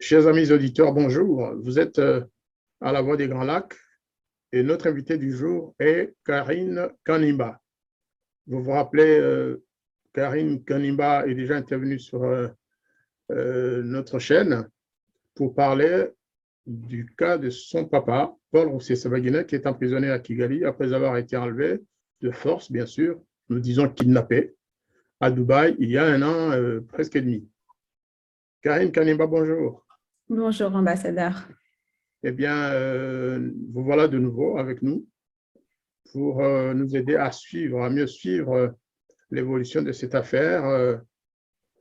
Chers amis auditeurs, bonjour. Vous êtes à la Voix des Grands Lacs et notre invité du jour est Karine Kanimba. Vous vous rappelez, Karine Kanimba est déjà intervenue sur notre chaîne pour parler du cas de son papa, Paul Rusesabagina, qui est emprisonné à Kigali après avoir été enlevé de force, bien sûr, nous disons kidnappé, à Dubaï il y a un an, presque et demi. Karine Kanimba, bonjour. Bonjour, ambassadeur. Eh bien, vous voilà de nouveau avec nous pour nous aider à suivre, à mieux suivre l'évolution de cette affaire.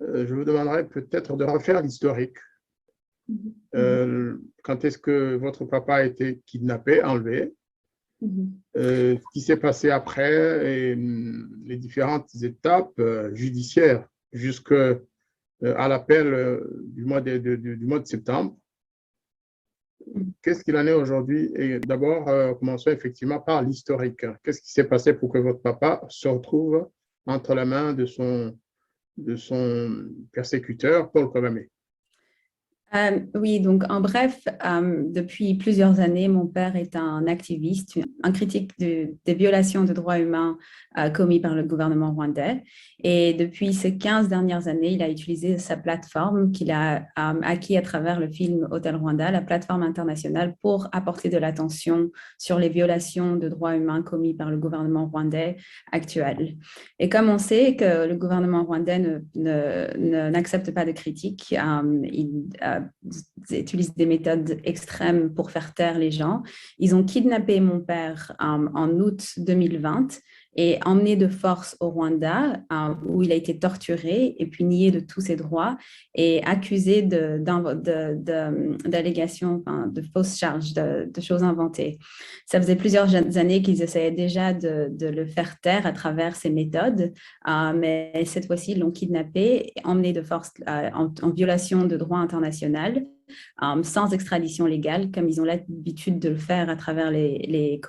Je vous demanderai peut-être de refaire l'historique. Quand est-ce que votre papa a été kidnappé, enlevé, ce qui s'est passé après et les différentes étapes judiciaires jusqu'à l'appel du mois de septembre. Qu'est-ce qu'il en est aujourd'hui? Et d'abord, commençons effectivement par l'historique. Qu'est-ce qui s'est passé pour que votre papa se retrouve entre la main de son persécuteur, Paul Kagame? Oui, donc en bref, depuis plusieurs années, mon père est un activiste, un critique des violations de droits humains commis par le gouvernement rwandais. Et depuis ces 15 dernières années, il a utilisé sa plateforme qu'il a acquis à travers le film Hôtel Rwanda, la plateforme internationale, pour apporter de l'attention sur les violations de droits humains commis par le gouvernement rwandais actuel. Et comme on sait que le gouvernement rwandais n'accepte pas de critiques, il utilisent des méthodes extrêmes pour faire taire les gens. Ils ont kidnappé mon père en août 2020 et emmené de force au Rwanda, où il a été torturé et puis nié de tous ses droits et accusé d'allégations, de fausses charges, de choses inventées. Ça faisait plusieurs années qu'ils essayaient déjà de le faire taire à travers ces méthodes, mais cette fois-ci, ils l'ont kidnappé, emmené de force en violation de droit international, sans extradition légale, comme ils ont l'habitude de le faire à travers les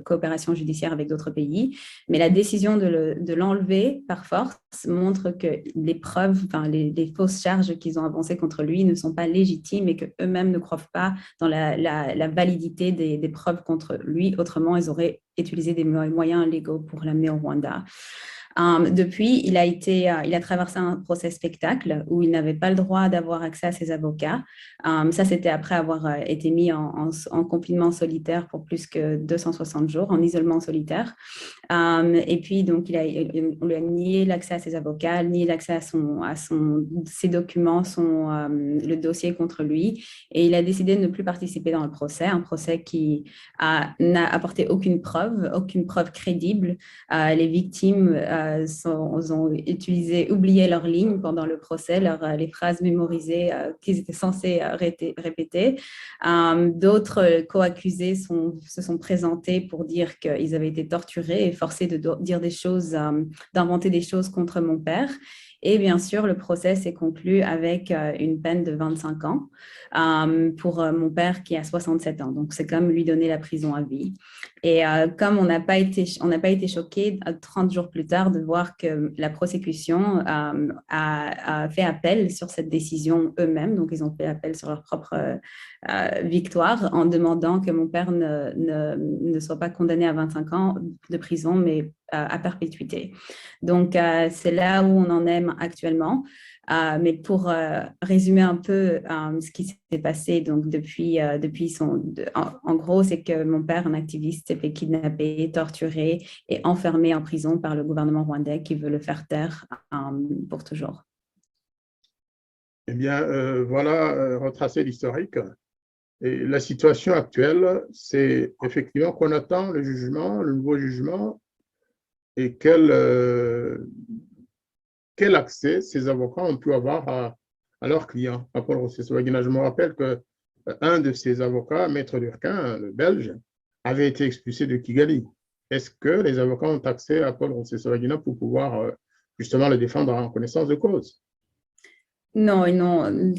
coopérations judiciaires avec d'autres pays. Mais la décision de l'enlever par force montre que les preuves, les fausses charges qu'ils ont avancées contre lui ne sont pas légitimes et qu'eux-mêmes ne croient pas dans la validité des preuves contre lui. Autrement, ils auraient utilisé des moyens légaux pour l'amener au Rwanda. Depuis, il a traversé un procès spectacle où il n'avait pas le droit d'avoir accès à ses avocats. Ça, c'était après avoir été mis en confinement solitaire pour plus que 260 jours, en isolement solitaire. Et puis, donc, on lui a nié l'accès à ses avocats, nié l'accès à ses documents, le dossier contre lui. Et il a décidé de ne plus participer dans le procès, un procès qui n'a apporté aucune preuve crédible. Les victimes ont oublié leurs lignes pendant le procès, les phrases mémorisées qu'ils étaient censés répéter. D'autres co-accusés se sont présentés pour dire qu'ils avaient été torturés et forcés de dire des choses, d'inventer des choses contre mon père. Et bien sûr, le procès s'est conclu avec une peine de 25 ans pour mon père qui a 67 ans. Donc, c'est comme lui donner la prison à vie. Et comme on n'a pas été choqués 30 jours plus tard de voir que la prosécution a fait appel sur cette décision eux-mêmes. Donc, ils ont fait appel sur leur propre victoire en demandant que mon père ne soit pas condamné à 25 ans de prison, mais à perpétuité. Donc, c'est là où on en est actuellement. Mais pour résumer un peu ce qui s'est passé donc en gros, c'est que mon père, un activiste, s'est fait kidnapper, torturer et enfermé en prison par le gouvernement rwandais qui veut le faire taire pour toujours. Eh bien, voilà, retracer l'historique. Et la situation actuelle, c'est effectivement qu'on attend le jugement, le nouveau jugement, et quel accès ces avocats ont pu avoir à leurs clients. Paul Rusesabagina, je me rappelle qu'un de ces avocats, Maître Lurquin, le Belge, avait été expulsé de Kigali. Est-ce que les avocats ont accès à Paul Rusesabagina pour pouvoir justement le défendre en connaissance de cause? Non, non,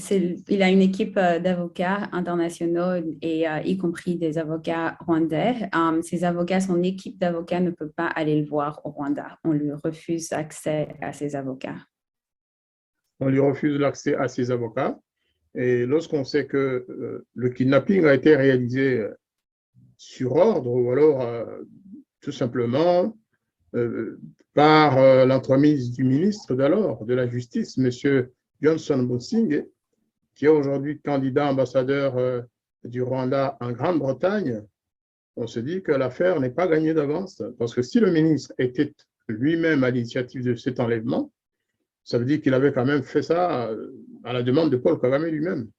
il a une équipe d'avocats internationaux et y compris des avocats rwandais. Ces avocats, son équipe d'avocats ne peut pas aller le voir au Rwanda. On lui refuse accès à ses avocats. On lui refuse l'accès à ses avocats. Et lorsqu'on sait que le kidnapping a été réalisé sur ordre ou alors tout simplement par l'entremise du ministre d'alors de la Justice, M. Johnson Busingye, qui est aujourd'hui candidat ambassadeur du Rwanda en Grande-Bretagne, on se dit que l'affaire n'est pas gagnée d'avance. Parce que si le ministre était lui-même à l'initiative de cet enlèvement, ça veut dire qu'il avait quand même fait ça à la demande de Paul Kagame lui-même.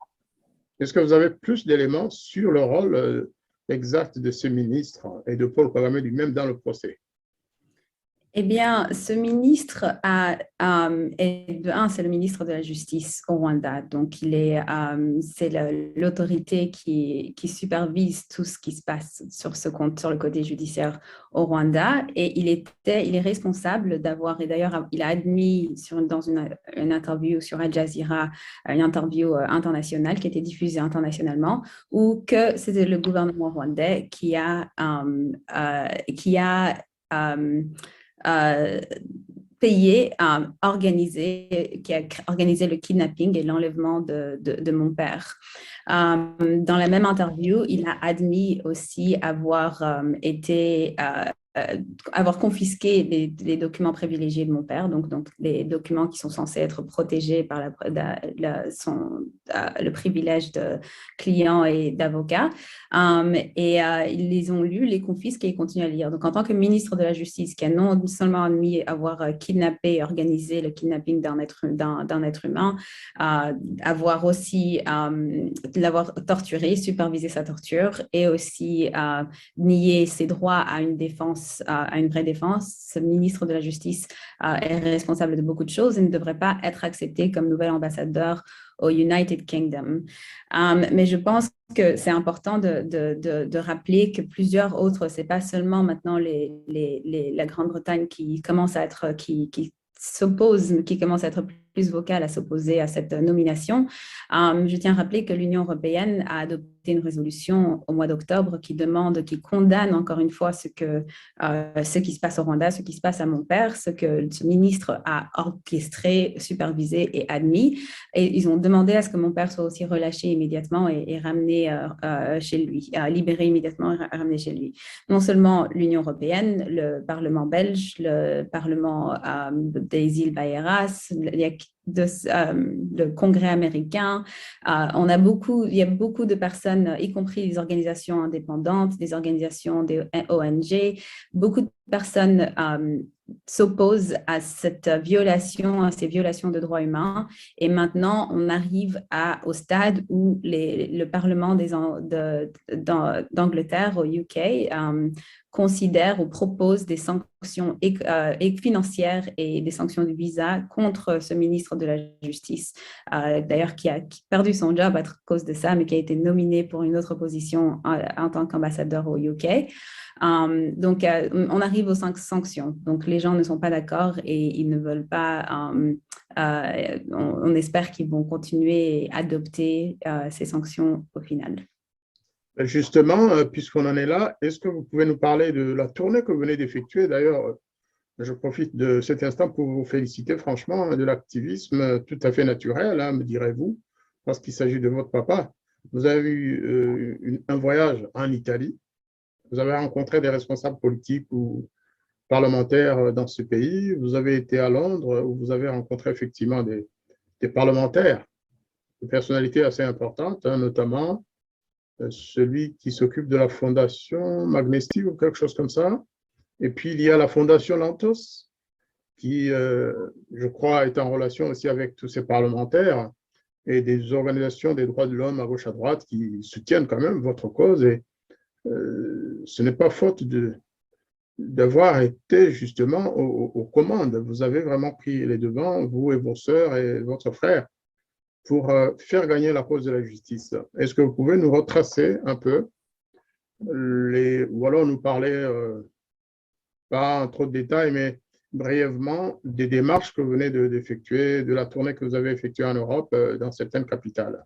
Est-ce que vous avez plus d'éléments sur le rôle exact de ce ministre et de Paul Kagame lui-même dans le procès? Eh bien, ce ministre c'est le ministre de la Justice au Rwanda. Donc, c'est l'autorité qui supervise tout ce qui se passe sur sur le côté judiciaire au Rwanda. Et il est responsable d'avoir, et d'ailleurs, il a admis dans une interview sur Al Jazeera, une interview internationale qui a été diffusée internationalement, où que c'était le gouvernement rwandais qui a payé, qui a organisé le kidnapping et l'enlèvement de mon père. Dans la même interview, il a admis aussi avoir confisqué les documents privilégiés de mon père, donc les documents qui sont censés être protégés par le privilège de client et d'avocat. Ils les ont lus, les confisquent et ils continuent à lire. Donc, en tant que ministre de la Justice, qui a non seulement admis avoir kidnappé et organisé le kidnapping d'un être humain, avoir aussi l'avoir torturé, supervisé sa torture et aussi nier ses droits à une défense, à une vraie défense. Ce ministre de la Justice est responsable de beaucoup de choses et ne devrait pas être accepté comme nouvel ambassadeur au United Kingdom. Mais je pense que c'est important de rappeler que plusieurs autres, c'est pas seulement maintenant la Grande-Bretagne qui commence à être, qui commence à être plus vocale à s'opposer à cette nomination. Je tiens à rappeler que l'Union européenne a adopté une résolution au mois d'octobre qui condamne encore une fois ce qui se passe au Rwanda, ce qui se passe à mon père, ce que ce ministre a orchestré, supervisé et admis. Et ils ont demandé à ce que mon père soit aussi relâché immédiatement et ramené chez lui, libéré immédiatement et ramené chez lui. Non seulement l'Union européenne, le Parlement belge, le Parlement des îles Baïras, le Congrès américain. Il y a beaucoup de personnes, y compris des organisations indépendantes, des organisations des ONG, beaucoup de personnes s'opposent à ces violations de droits humains. Et maintenant, on arrive au stade où le Parlement d'Angleterre, au UK, considère ou propose des sanctions financières et des sanctions de visa contre ce ministre de la Justice, d'ailleurs qui a perdu son job à cause de ça, mais qui a été nominé pour une autre position en tant qu'ambassadeur au UK. Donc, on arrive aux sanctions. Donc, les gens ne sont pas d'accord et ils ne veulent pas. On espère qu'ils vont continuer à adopter ces sanctions au final. Justement, puisqu'on en est là, est-ce que vous pouvez nous parler de la tournée que vous venez d'effectuer? D'ailleurs, je profite de cet instant pour vous féliciter franchement de l'activisme tout à fait naturel, hein, me direz-vous, parce qu'il s'agit de votre papa. Vous avez eu un voyage en Italie, vous avez rencontré des responsables politiques ou parlementaires dans ce pays, vous avez été à Londres où vous avez rencontré effectivement des parlementaires, des personnalités assez importantes, hein, notamment celui qui s'occupe de la fondation Magnesti ou quelque chose comme ça. Et puis, il y a la fondation Lantos, qui, je crois, est en relation aussi avec tous ces parlementaires et des organisations des droits de l'homme à gauche à droite qui soutiennent quand même votre cause. Et ce n'est pas faute d'avoir été justement aux commandes. Vous avez vraiment pris les devants, vous et vos sœurs et votre frère, pour faire gagner la cause de la justice. Est-ce que vous pouvez nous retracer un peu ou alors nous parler, pas en trop de détails, mais brièvement, des démarches que vous venez d'effectuer, de la tournée que vous avez effectuée en Europe dans certaines capitales?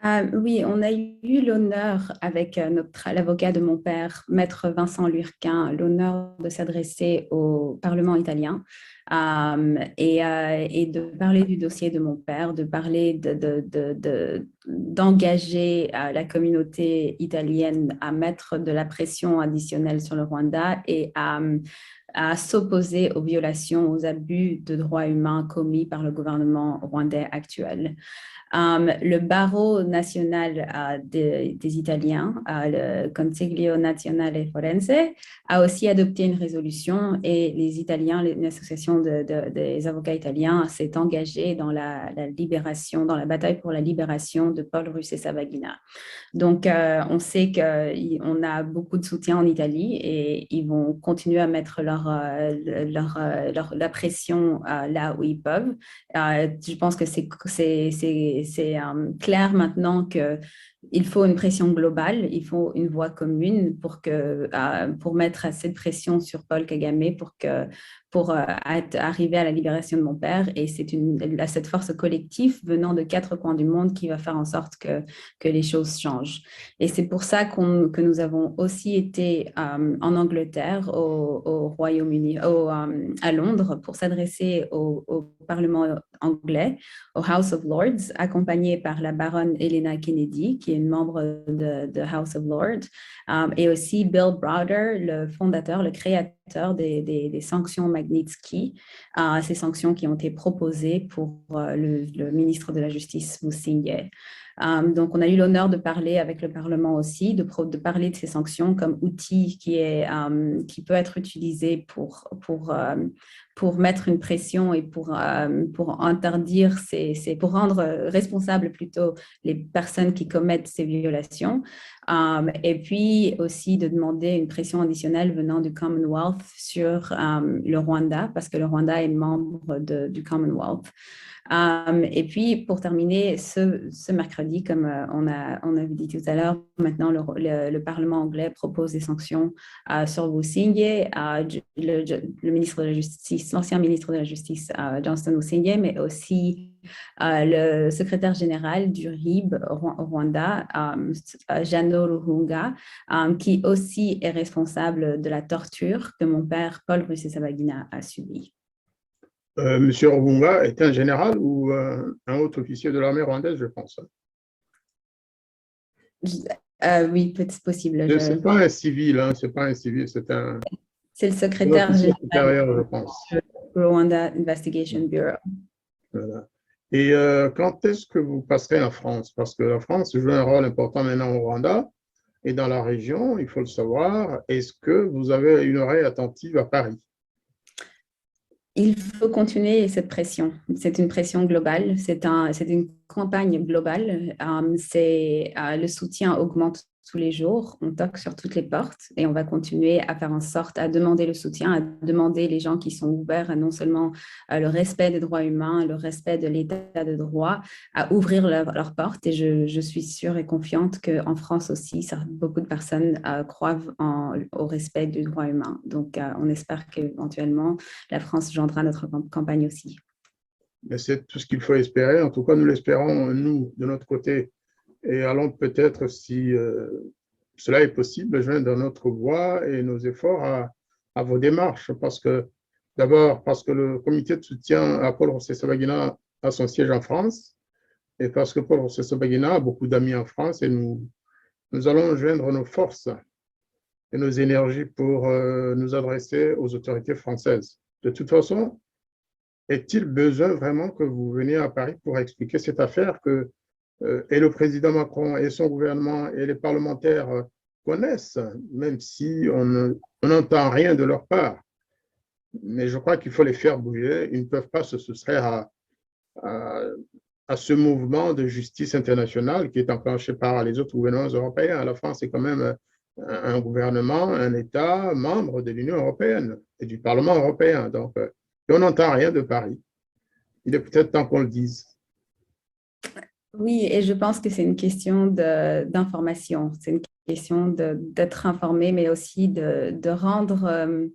Oui, on a eu l'honneur avec l'avocat de mon père, Maître Vincent Lurquin, l'honneur de s'adresser au Parlement italien et de parler du dossier de mon père, de parler d'engager la communauté italienne à mettre de la pression additionnelle sur le Rwanda et à s'opposer aux violations, aux abus de droits humains commis par le gouvernement rwandais actuel. Le barreau national des Italiens, le Consiglio Nazionale Forense, a aussi adopté une résolution et les Italiens, l'association des avocats italiens s'est engagée dans la libération, dans la bataille pour la libération de Paul Rusesabagina. Donc, on sait qu'on a beaucoup de soutien en Italie et ils vont continuer à mettre la pression là où ils peuvent. Je pense que c'est clair maintenant qu'il faut une pression globale, il faut une voix commune pour mettre assez de pression sur Paul Kagame pour arriver à la libération de mon père. Et c'est cette force collective venant de 4 coins du monde qui va faire en sorte que les choses changent. Et c'est pour ça que nous avons aussi été en Angleterre, au Royaume-Uni, à Londres, pour s'adresser au Parlement anglais, au House of Lords, accompagnée par la baronne Helena Kennedy, qui est une membre de House of Lords, et aussi Bill Browder, le fondateur, le créateur des sanctions Magnitsky, ces sanctions qui ont été proposées pour le ministre de la Justice, Busingye. Donc, on a eu l'honneur de parler avec le Parlement aussi, de parler de ces sanctions comme outil qui peut être utilisé pour mettre une pression et pour interdire, pour rendre responsables plutôt les personnes qui commettent ces violations. Et puis aussi de demander une pression additionnelle venant du Commonwealth sur le Rwanda, parce que le Rwanda est membre du Commonwealth. Et puis, pour terminer, ce mercredi, comme on avait dit tout à l'heure, maintenant le Parlement anglais propose des sanctions sur Busingye, le ministre de la Justice, l'ancien ministre de la Justice, Johnston Busingye, mais aussi le secrétaire général du RIB au Rwanda, Jano Ruhunga, qui aussi est responsable de la torture que mon père, Paul Rusesabagina, a subie. Monsieur Rubunga est un général ou un haut officier de l'armée rwandaise, je pense. Oui, c'est possible. Ce n'est pas un civil, hein, c'est pas un civil, c'est le secrétaire officier général supérieur, je pense. du Rwanda Investigation Bureau. Voilà. Et quand est-ce que vous passerez en France? Parce que la France joue un rôle important maintenant au Rwanda et dans la région, il faut le savoir. Est-ce que vous avez une oreille attentive à Paris? Il faut continuer cette pression. C'est une pression globale, c'est une campagne globale. Le soutien augmente tous les jours, on toque sur toutes les portes et on va continuer à faire en sorte à demander le soutien, à demander les gens qui sont ouverts à non seulement le respect des droits humains, le respect de l'état de droit, à ouvrir leurs portes. Et je suis sûre et confiante qu'en France aussi, beaucoup de personnes croient au respect du droit humain. Donc, on espère qu'éventuellement, la France joindra notre campagne aussi. Mais c'est tout ce qu'il faut espérer. En tout cas, nous l'espérons, nous, de notre côté. Et allons peut-être, si cela est possible, joindre notre voix et nos efforts à vos démarches. D'abord, parce que le comité de soutien à Paul Rusesabagina a son siège en France et parce que Paul Rusesabagina a beaucoup d'amis en France et nous allons joindre nos forces et nos énergies pour nous adresser aux autorités françaises. De toute façon, est-il besoin vraiment que vous veniez à Paris pour expliquer cette affaire que et le président Macron et son gouvernement et les parlementaires connaissent, même si on n'entend rien de leur part? Mais je crois qu'il faut les faire bouger. Ils ne peuvent pas se soustraire à ce mouvement de justice internationale qui est enclenché par les autres gouvernements européens. La France est quand même un gouvernement, un État membre de l'Union européenne et du Parlement européen. Donc, on n'entend rien de Paris. Il est peut-être temps qu'on le dise. Oui, et je pense que c'est une question d'information. C'est une question d'être informé, mais aussi de rendre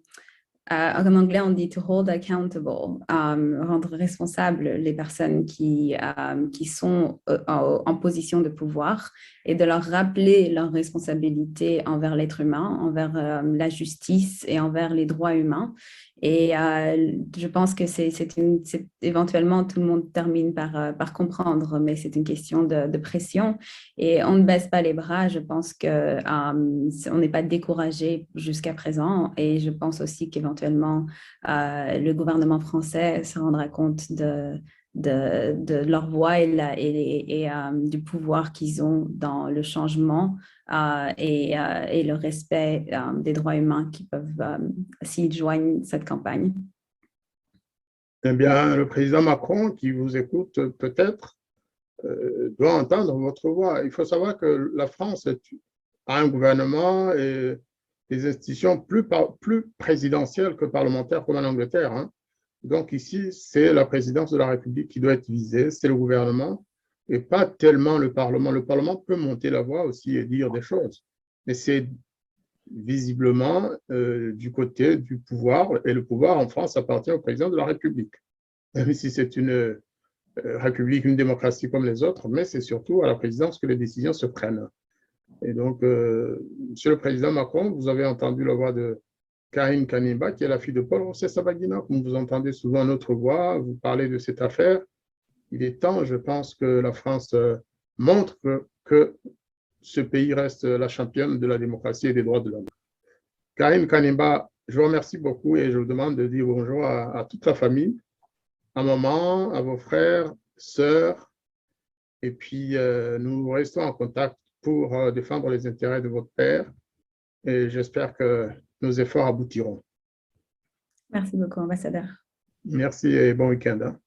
en anglais, on dit to hold accountable, rendre responsables les personnes qui sont en position de pouvoir et de leur rappeler leurs responsabilités envers l'être humain, envers la justice et envers les droits humains. Et je pense que éventuellement, tout le monde termine par comprendre, mais c'est une question de pression. Et on ne baisse pas les bras. Je pense qu'on n'est pas découragé jusqu'à présent. Et je pense aussi qu'éventuellement, le gouvernement français se rendra compte de leur voix et du pouvoir qu'ils ont dans le changement et le respect des droits humains qui peuvent, s'ils joignent cette campagne. Eh bien, le président Macron, qui vous écoute peut-être, doit entendre votre voix. Il faut savoir que la France a un gouvernement et des institutions plus présidentielles que parlementaires comme en Angleterre. Hein. Donc ici, c'est la présidence de la République qui doit être visée, c'est le gouvernement et pas tellement le Parlement. Le Parlement peut monter la voix aussi et dire des choses, mais c'est visiblement du côté du pouvoir, et le pouvoir en France appartient au président de la République. Même si c'est une République, une démocratie comme les autres, mais c'est surtout à la présidence que les décisions se prennent. Et donc, Monsieur le Président Macron, vous avez entendu la voix de Karine Kanimba, qui est la fille de Paul Rusesabagina, comme vous entendez souvent notre voix, vous parlez de cette affaire. Il est temps, je pense, que la France montre que ce pays reste la championne de la démocratie et des droits de l'homme. Karine Kanimba, je vous remercie beaucoup et je vous demande de dire bonjour à toute la famille, à maman, à vos frères, sœurs, et puis nous restons en contact pour défendre les intérêts de votre père et j'espère que nos efforts aboutiront. Merci beaucoup, ambassadeur. Merci et bon week-end. Hein.